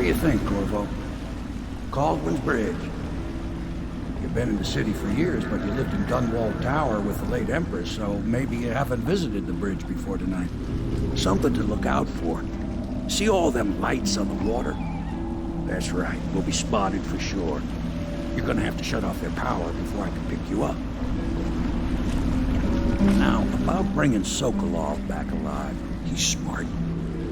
do you think, Corvo? Caldwell's Bridge. You've been in the city for years, but you lived in Dunwall Tower with the late Empress, so maybe you haven't visited the bridge before tonight. Something to look out for. See all them lights on the water? That's right, we'll be spotted for sure. You're gonna have to shut off their power before I can pick you up. Now, about bringing Sokolov back alive, he's smart.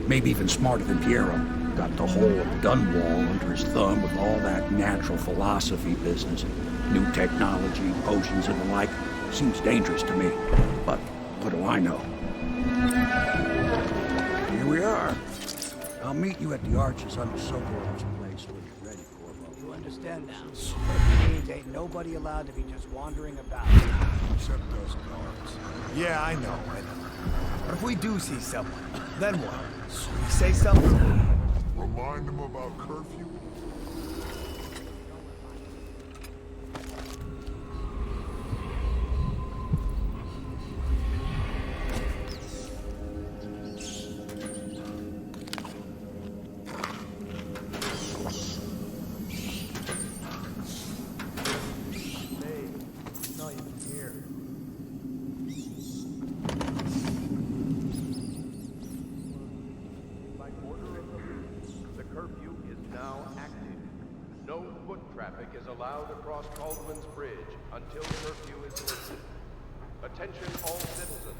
Maybe even smarter than Piero. Got the whole of Dunwall under his thumb with all that natural philosophy business. New technology, potions and the like. Seems dangerous to me. But what do I know? Here we are. I'll meet you at the arches under Sokolov's place when you're ready, Corvo. You understand now? What it means ain't nobody allowed to be just wandering about. Except those guards. Yeah, I know. But if we do see someone, then what? We say something? Remind them about curfew? Across Caldwell's Bridge until curfew is lifted. Attention all citizens.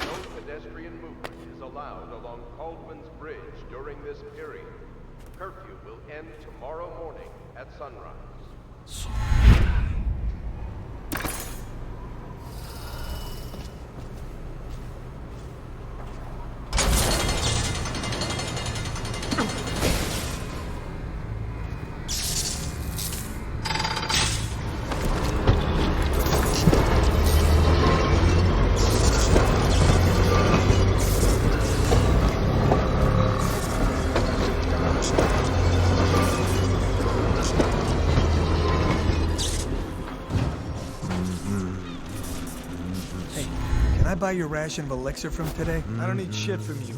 No pedestrian movement is allowed along Caldwell's Bridge during this period. Curfew will end tomorrow morning at sunrise. Buy your ration of elixir from today? I don't need shit from you.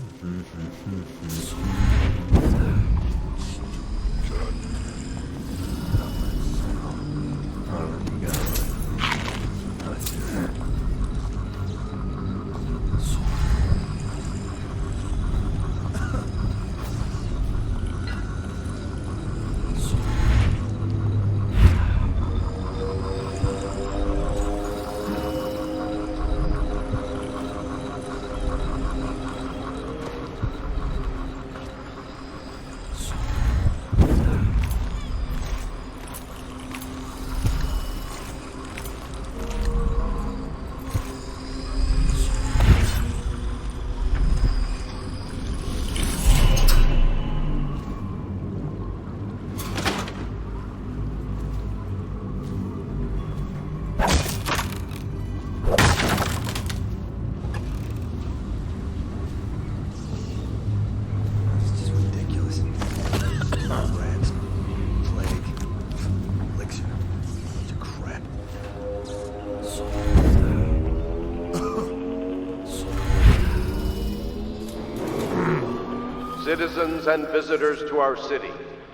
Citizens and visitors to our city,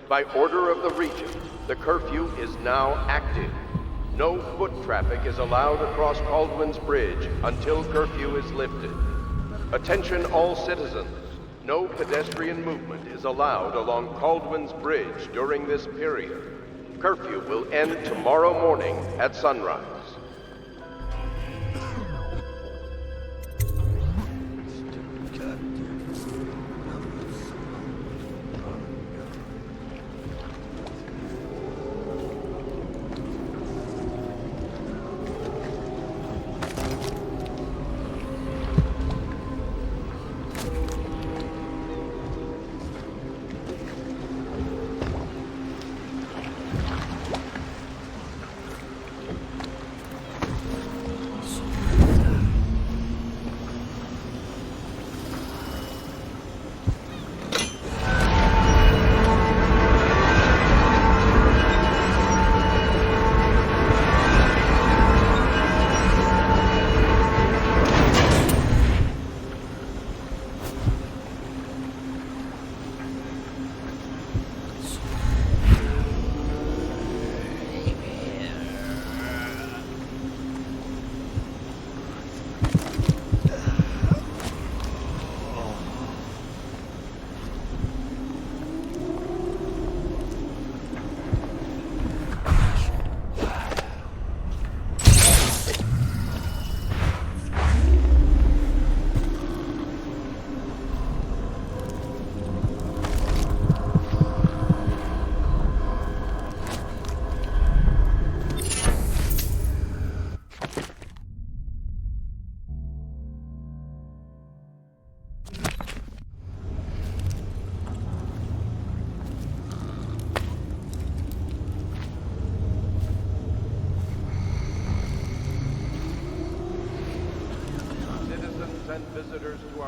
by order of the Regent, the curfew is now active. No foot traffic is allowed across Caldwell's Bridge until curfew is lifted. Attention all citizens, no pedestrian movement is allowed along Caldwell's Bridge during this period. Curfew will end tomorrow morning at sunrise.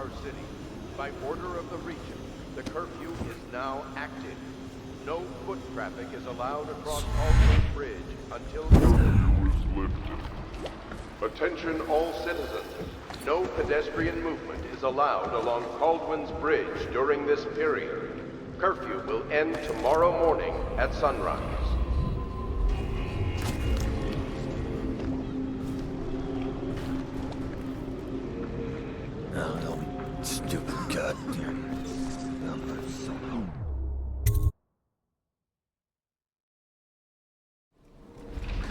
our city. By order of the Regent, the curfew is now active. No foot traffic is allowed across Caldwell's Bridge until... Curfew is lifted. Attention all citizens. No pedestrian movement is allowed along Caldwell's Bridge during this period. Curfew will end tomorrow morning at sunrise. Oh, no. Stupid goddamn.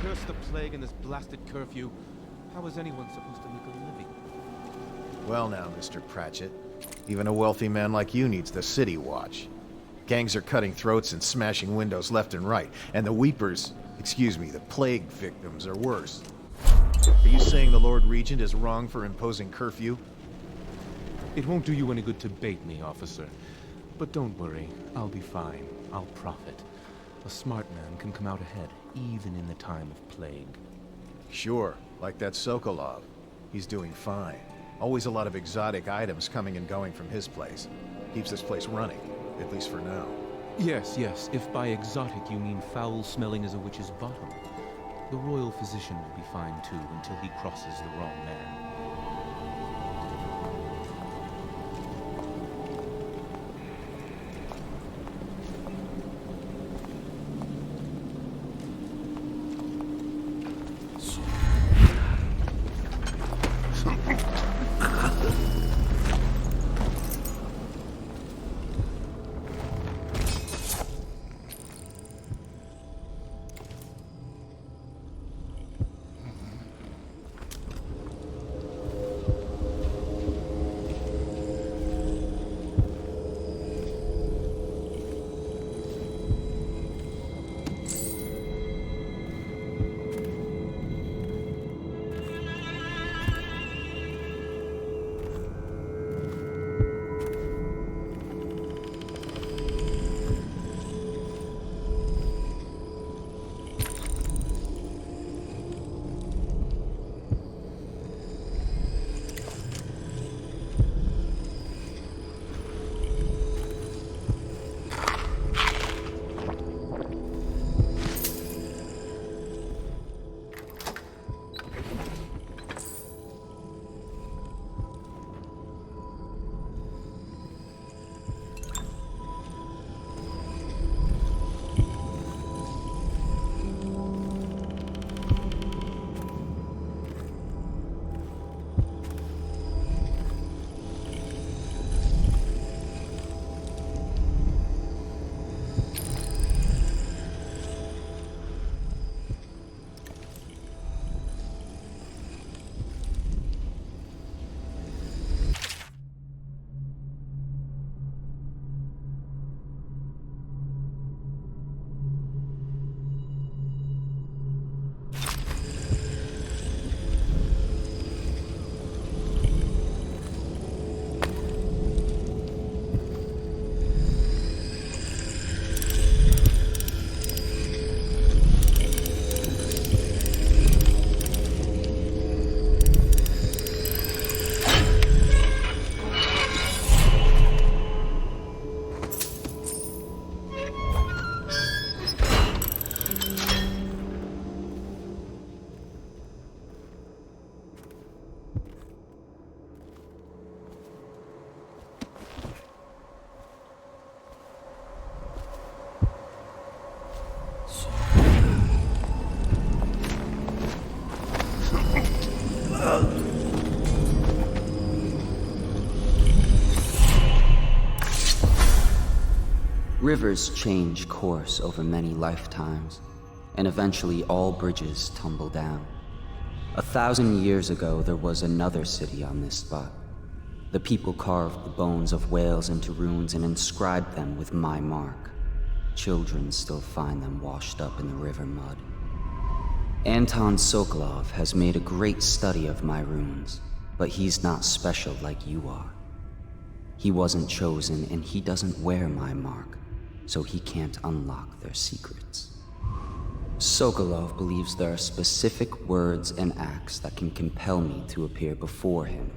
Curse the plague and this blasted curfew. How is anyone supposed to make a living? Well now, Mr. Pratchett. Even a wealthy man like you needs the city watch. Gangs are cutting throats and smashing windows left and right, and the weepers, excuse me, the plague victims are worse. Are you saying the Lord Regent is wrong for imposing curfew? It won't do you any good to bait me, officer. But don't worry, I'll be fine. I'll profit. A smart man can come out ahead, even in the time of plague. Sure, like that Sokolov. He's doing fine. Always a lot of exotic items coming and going from his place. Keeps this place running, at least for now. Yes, yes, if by exotic you mean foul-smelling as a witch's bottom. The royal physician will be fine too, until he crosses the wrong man. Rivers change course over many lifetimes, and eventually all bridges tumble down. 1,000 years ago, there was another city on this spot. The people carved the bones of whales into runes and inscribed them with my mark. Children still find them washed up in the river mud. Anton Sokolov has made a great study of my runes, but he's not special like you are. He wasn't chosen, and he doesn't wear my mark, so he can't unlock their secrets. Sokolov believes there are specific words and acts that can compel me to appear before him.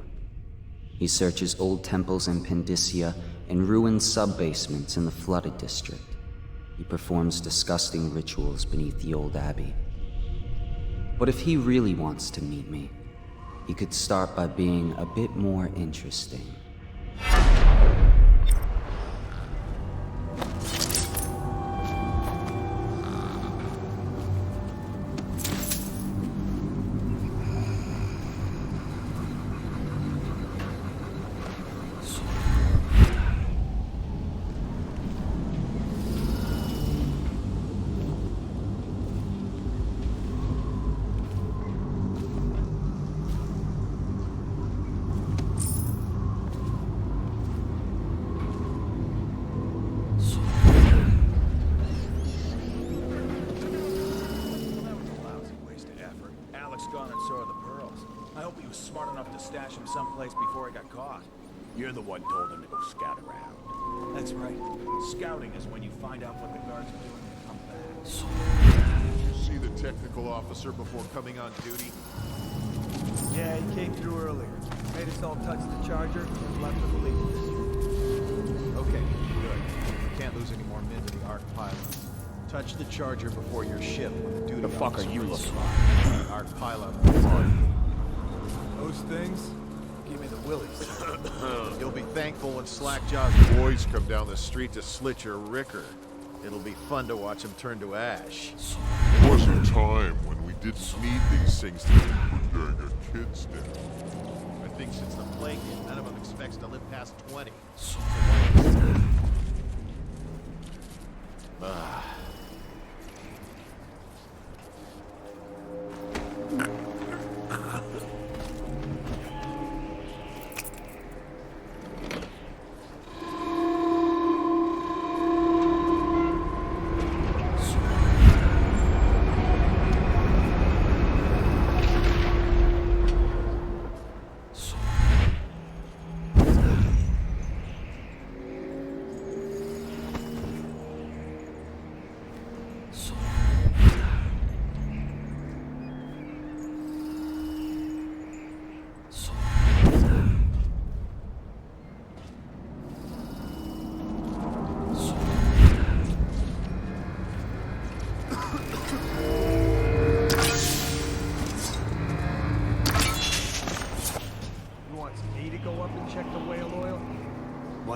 He searches old temples in Pendicia and ruined sub-basements in the flooded district. He performs disgusting rituals beneath the old abbey. But if he really wants to meet me, he could start by being a bit more interesting. Stash him someplace before he got caught. You're the one told him to go scout around. That's right. Scouting is when you find out what the guards are doing and come back. Did you see the technical officer before coming on duty? Yeah, he came through earlier. Made us all touch the charger and left with the lead. Okay, good. Can't lose any more men to the Arc pilot. Touch the charger before your ship when the duty The fuck officer are you is- looking like? Arc pilot. Those things? Give me the willies. You'll be thankful when Slackjaw's boys come down the street to slit your ricker. It'll be fun to watch them turn to ash. There was a time when we didn't need these things to keep putting our kids down. I think since the plague hit, none of them expects to live past 20.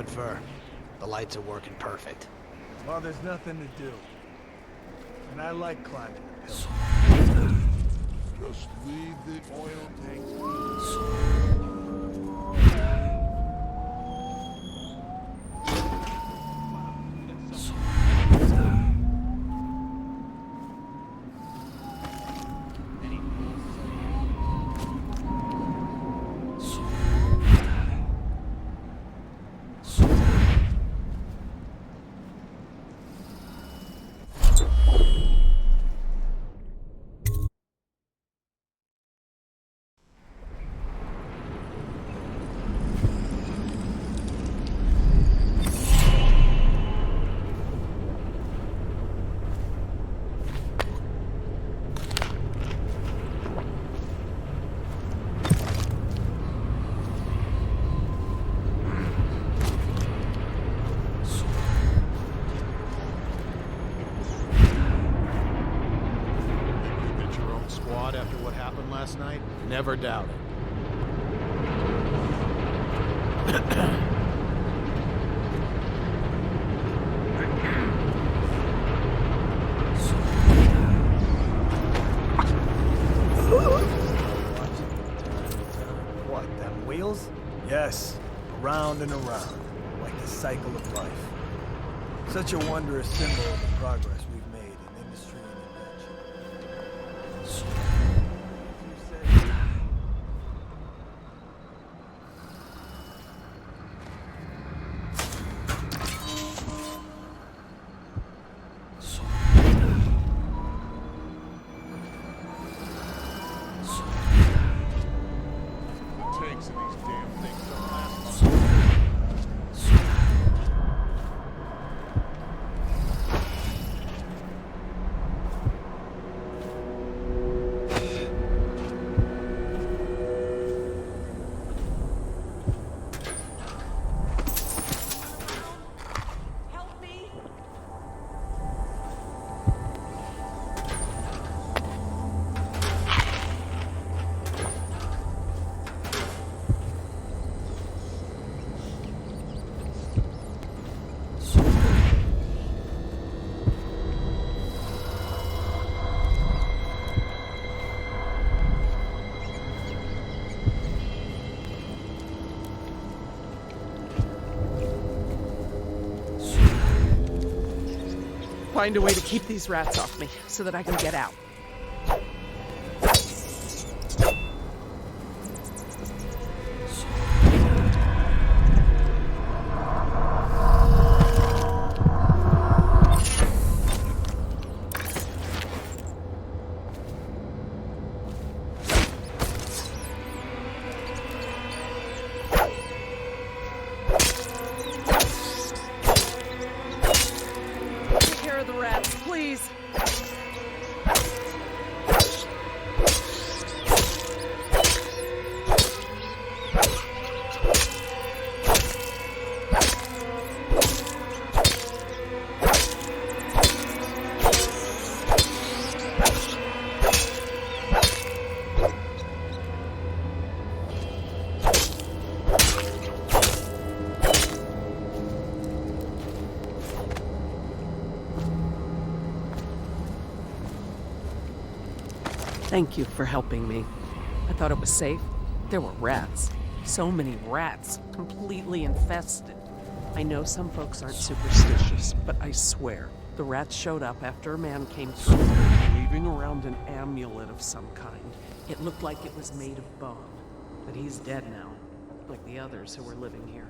What for? The lights are working perfect. Well, there's nothing to do. And I like climbing the hill. Just leave the oil tanks. After what happened last night? Never doubt it. What, them wheels? Yes, around and around, like the cycle of life. Such a wondrous symbol of the progress we've made in industry and invention. Find a way to keep these rats off me so that I can get out. Thank you for helping me. I thought it was safe. There were rats. So many rats, completely infested. I know some folks aren't superstitious, but I swear, the rats showed up after a man came through, waving around an amulet of some kind. It looked like it was made of bone, but he's dead now, like the others who were living here.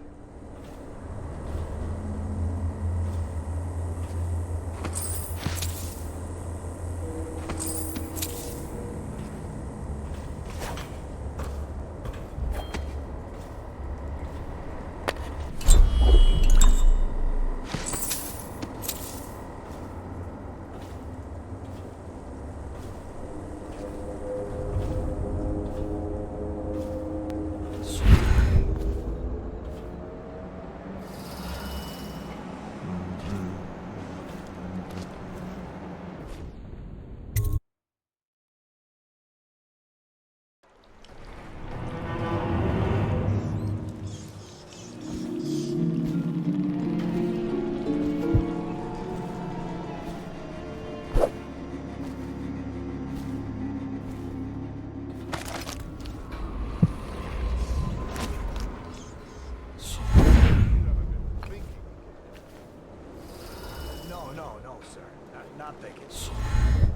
Not thinking.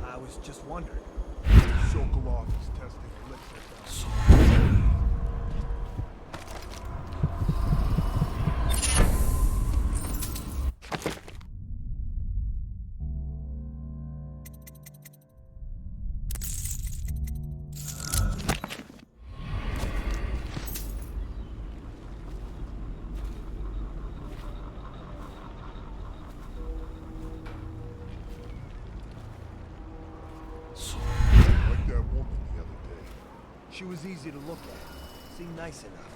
I was just wondering. Sokolov is testing elixir. She was easy to look at. Seemed nice enough.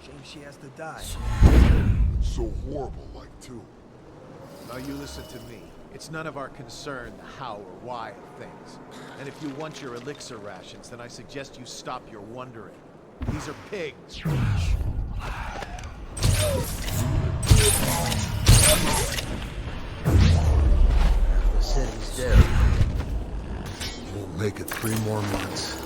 Shame she has to die. It's so horrible, like, too. Now you listen to me. It's none of our concern the how or why of things. And if you want your elixir rations, then I suggest you stop your wondering. These are pigs. The city's dead. Won't make it 3 more months.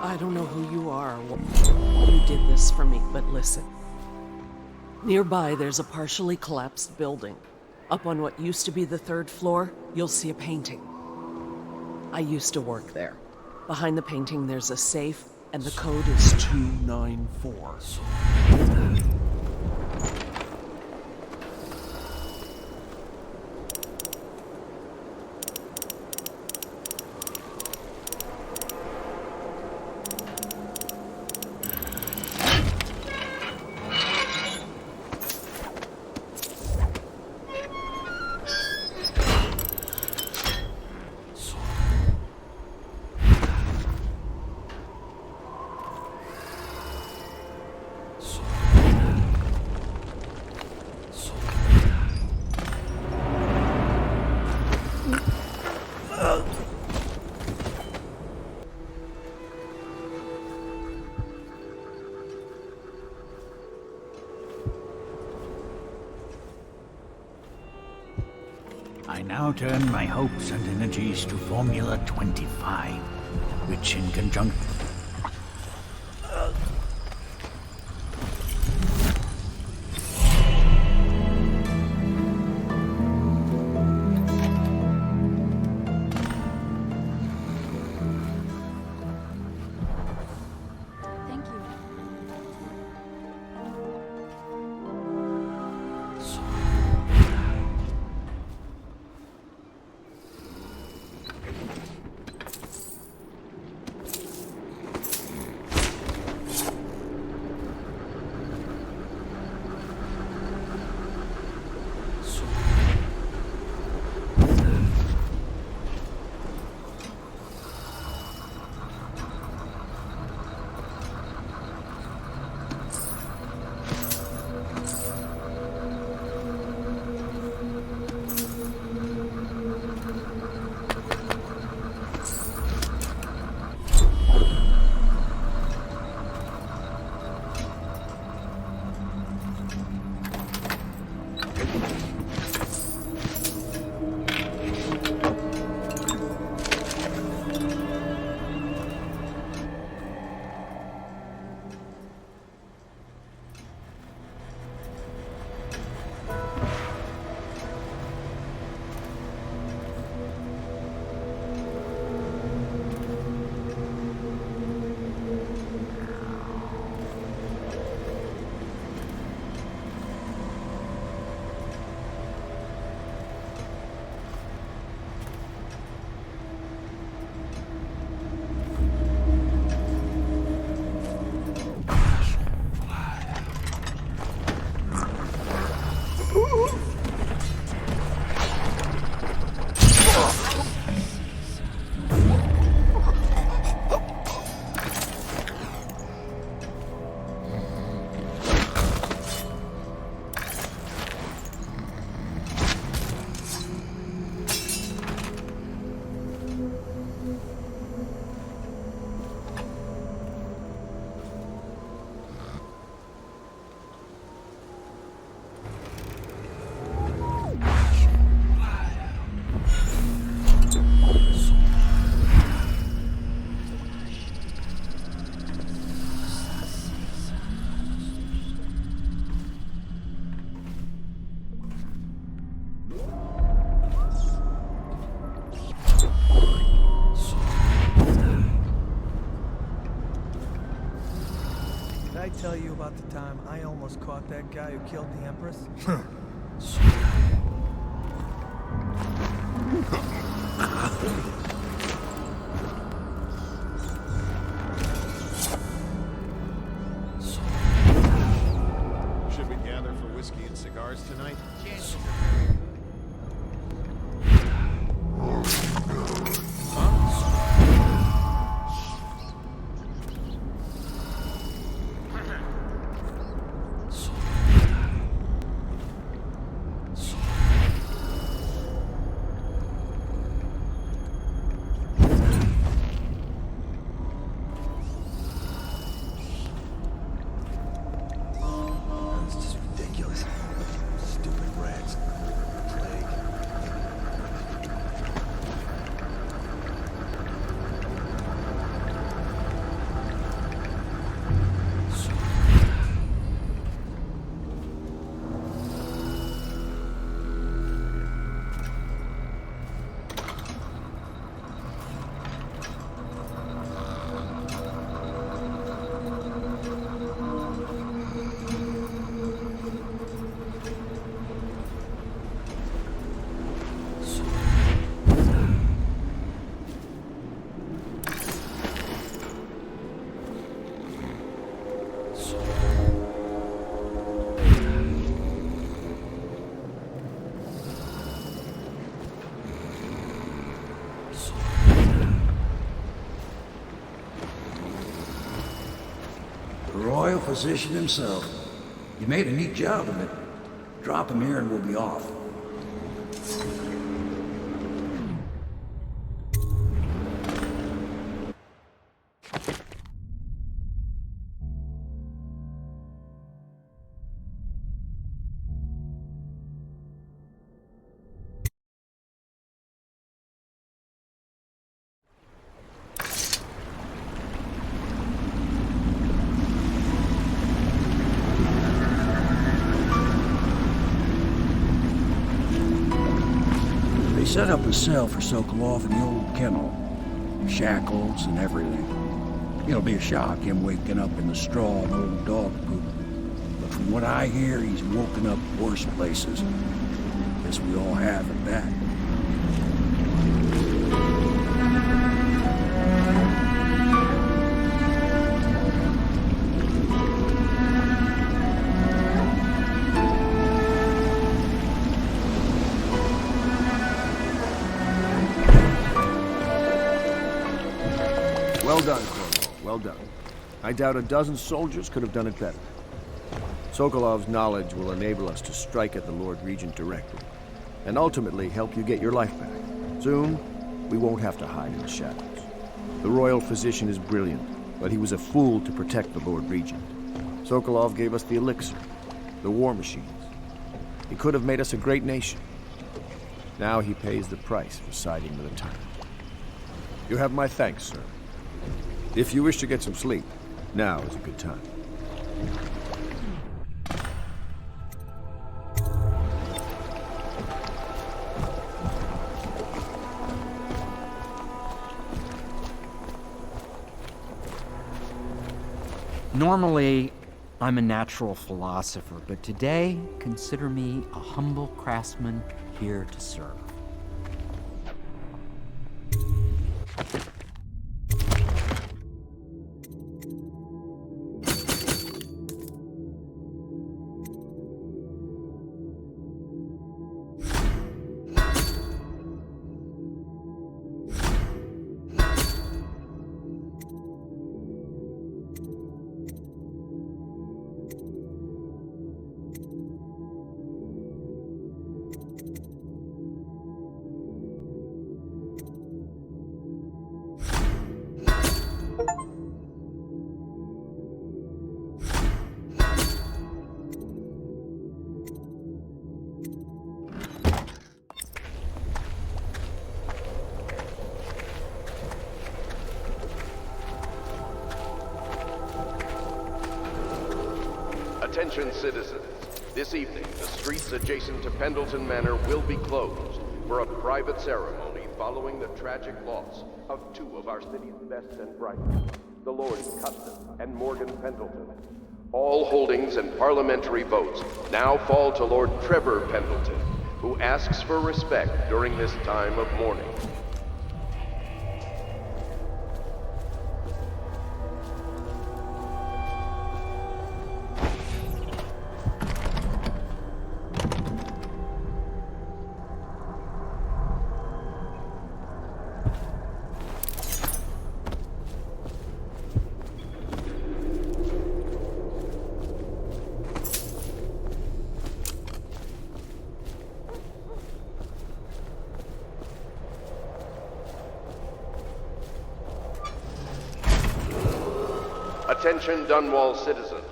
I don't know who you are or what you did this for me, but listen. Nearby, there's a partially collapsed building. Up on what used to be the 3rd floor, you'll see a painting. I used to work there. Behind the painting, there's a safe, and the code is 294. I now turn my hopes and energies to Formula 25, which in conjunction... Thank you. Did I tell you about the time I almost caught that guy who killed the Empress? Should we gather for whiskey and cigars tonight? It's just ridiculous. Stupid rats. Plague. The royal physician himself. You made a neat job of it. Drop him here and we'll be off. set up a cell for Sokolov in the old kennel. Shackles and everything. It'll be a shock, him waking up in the straw and old dog poop. But from what I hear, he's woken up worse places. Guess we all have at that. Well done, Cornwall. Well done. I doubt a dozen soldiers could have done it better. Sokolov's knowledge will enable us to strike at the Lord Regent directly, and ultimately help you get your life back. Soon, we won't have to hide in the shadows. The royal physician is brilliant, but he was a fool to protect the Lord Regent. Sokolov gave us the elixir, the war machines. He could have made us a great nation. Now he pays the price for siding with a tyrant. You have my thanks, sir. If you wish to get some sleep, now is a good time. Normally, I'm a natural philosopher, but today, consider me a humble craftsman here to serve. Attention citizens. This evening, the streets adjacent to Pendleton Manor will be closed for a private ceremony following the tragic loss of two of our city's best and brightest, the Lords Custom and Morgan Pendleton. All holdings and parliamentary votes now fall to Lord Trevor Pendleton, who asks for respect during this time of mourning. Attention Dunwall citizens.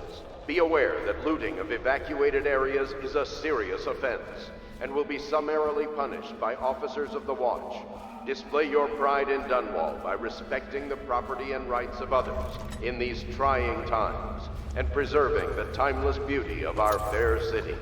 Be aware that looting of evacuated areas is a serious offense and will be summarily punished by officers of the Watch. Display your pride in Dunwall by respecting the property and rights of others in these trying times and preserving the timeless beauty of our fair city.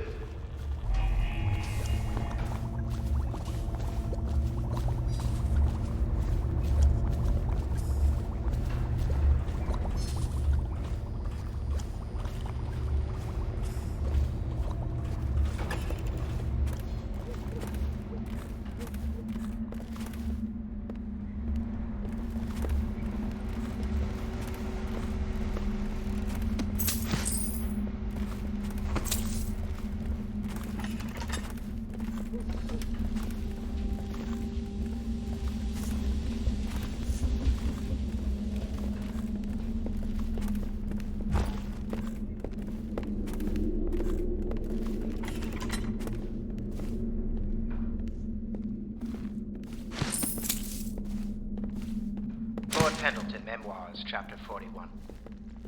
Pendleton Memoirs, Chapter 41,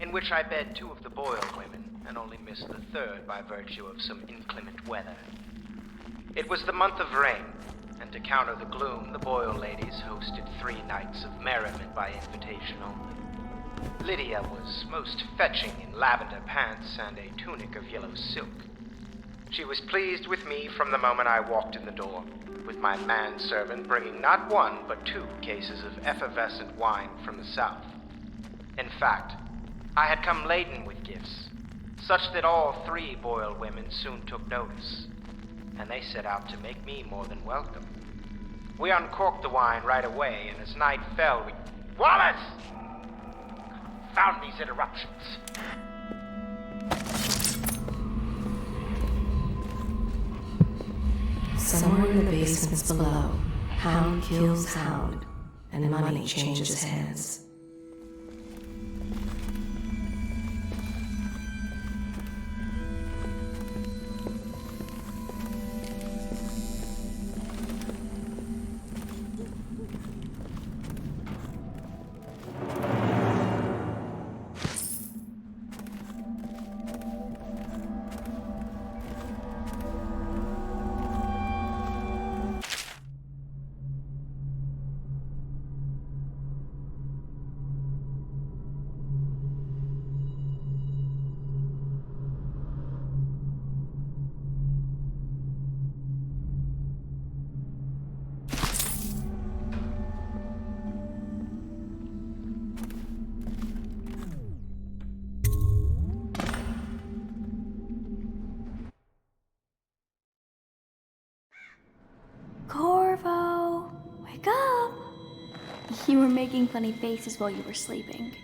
in which I bed two of the Boyle women and only missed the third by virtue of some inclement weather. It was the month of rain, and to counter the gloom, the Boyle ladies hosted 3 nights of merriment by invitation only. Lydia was most fetching in lavender pants and a tunic of yellow silk. She was pleased with me from the moment I walked in the door, with my manservant bringing not one, but 2 cases of effervescent wine from the south. In fact, I had come laden with gifts, such that all 3 Boyle women soon took notice, and they set out to make me more than welcome. We uncorked the wine right away, and as night fell, we... Wallace! Found these interruptions. Somewhere in the basements below, hound kills hound, and money changes hands. Corvo, wake up! You were making funny faces while you were sleeping.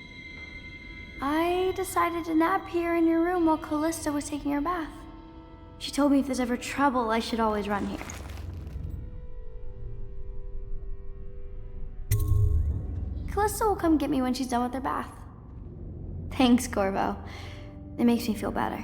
I decided to nap here in your room while Callista was taking her bath. She told me if there's ever trouble, I should always run here. Callista will come get me when she's done with her bath. Thanks, Corvo. It makes me feel better.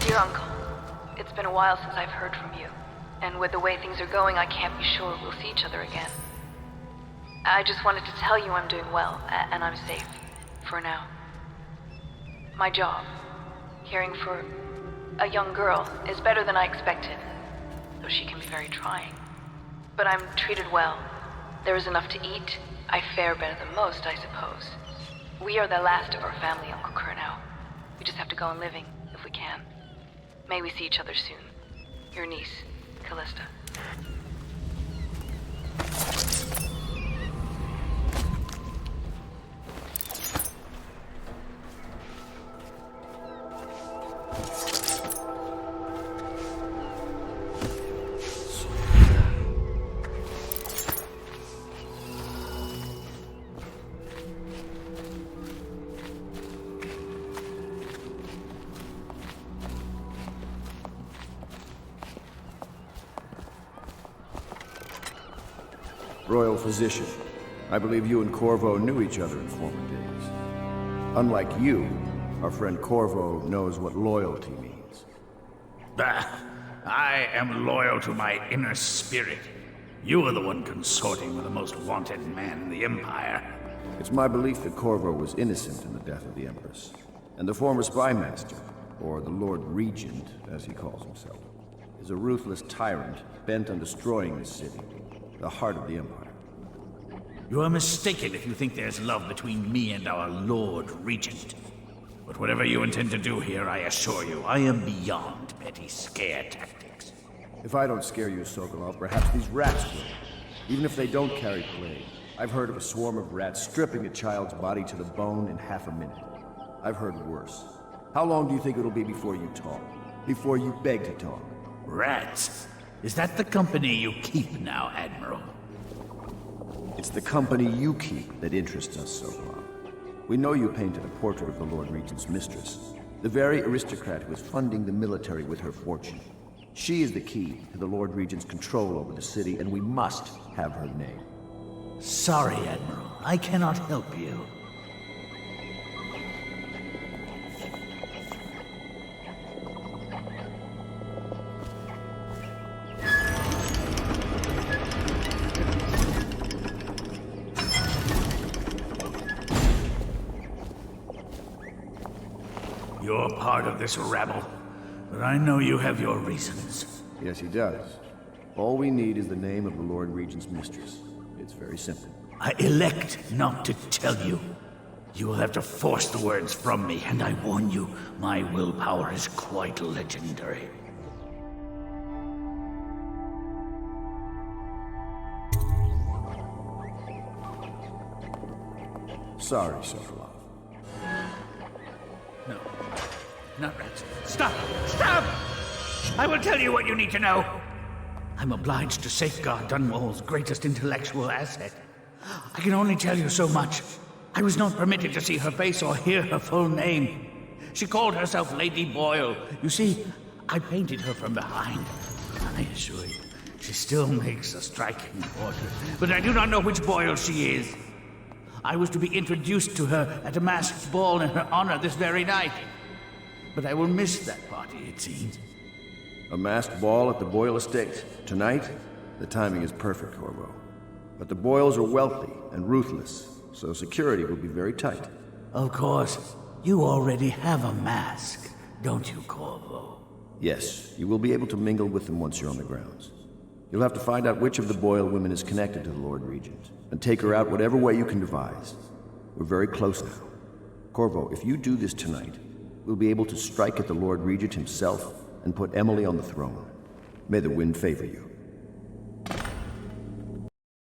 Dear Uncle, it's been a while since I've heard from you, and with the way things are going, I can't be sure we'll see each other again. I just wanted to tell you I'm doing well, and I'm safe, for now. My job, caring for a young girl, is better than I expected, though she can be very trying. But I'm treated well. There is enough to eat. I fare better than most, I suppose. We are the last of our family, Uncle Curnow. We just have to go on living, if we can. May we see each other soon. Your niece, Callista. Royal Physician, I believe you and Corvo knew each other in former days. Unlike you, our friend Corvo knows what loyalty means. Bah! I am loyal to my inner spirit. You are the one consorting with the most wanted man in the Empire. It's my belief that Corvo was innocent in the death of the Empress, and the former spy master, or the Lord Regent, as he calls himself, is a ruthless tyrant bent on destroying this city, the heart of the Empire. You are mistaken if you think there's love between me and our Lord Regent. But whatever you intend to do here, I assure you, I am beyond petty scare tactics. If I don't scare you, Sokolov, perhaps these rats will. Even if they don't carry plague, I've heard of a swarm of rats stripping a child's body to the bone in half a minute. I've heard worse. How long do you think it'll be before you talk? Before you beg to talk? Rats? Is that the company you keep now, Admiral? It's the company you keep that interests us, Sokolov. We know you painted a portrait of the Lord Regent's mistress, the very aristocrat who is funding the military with her fortune. She is the key to the Lord Regent's control over the city, and we must have her name. Sorry, Admiral. I cannot help you. You're part of this rabble, but I know you have your reasons. Yes, he does. All we need is the name of the Lord Regent's mistress. It's very simple. I elect not to tell you. You will have to force the words from me, and I warn you, my willpower is quite legendary. Sorry, Sokolov. No, not rats. Stop! Stop! I will tell you what you need to know. I'm obliged to safeguard Dunwall's greatest intellectual asset. I can only tell you so much. I was not permitted to see her face or hear her full name. She called herself Lady Boyle. You see, I painted her from behind. I assure you, she still makes a striking portrait, but I do not know which Boyle she is. I was to be introduced to her at a masked ball in her honor this very night. But I will miss that party, it seems. A masked ball at the Boyle estate. Tonight? The timing is perfect, Corvo. But the Boyles are wealthy and ruthless, so security will be very tight. Of course. You already have a mask, don't you, Corvo? Yes, you will be able to mingle with them once you're on the grounds. You'll have to find out which of the Boyle women is connected to the Lord Regent, and take her out whatever way you can devise. We're very close now. Corvo, if you do this tonight, we'll be able to strike at the Lord Regent himself and put Emily on the throne. May the wind favor you.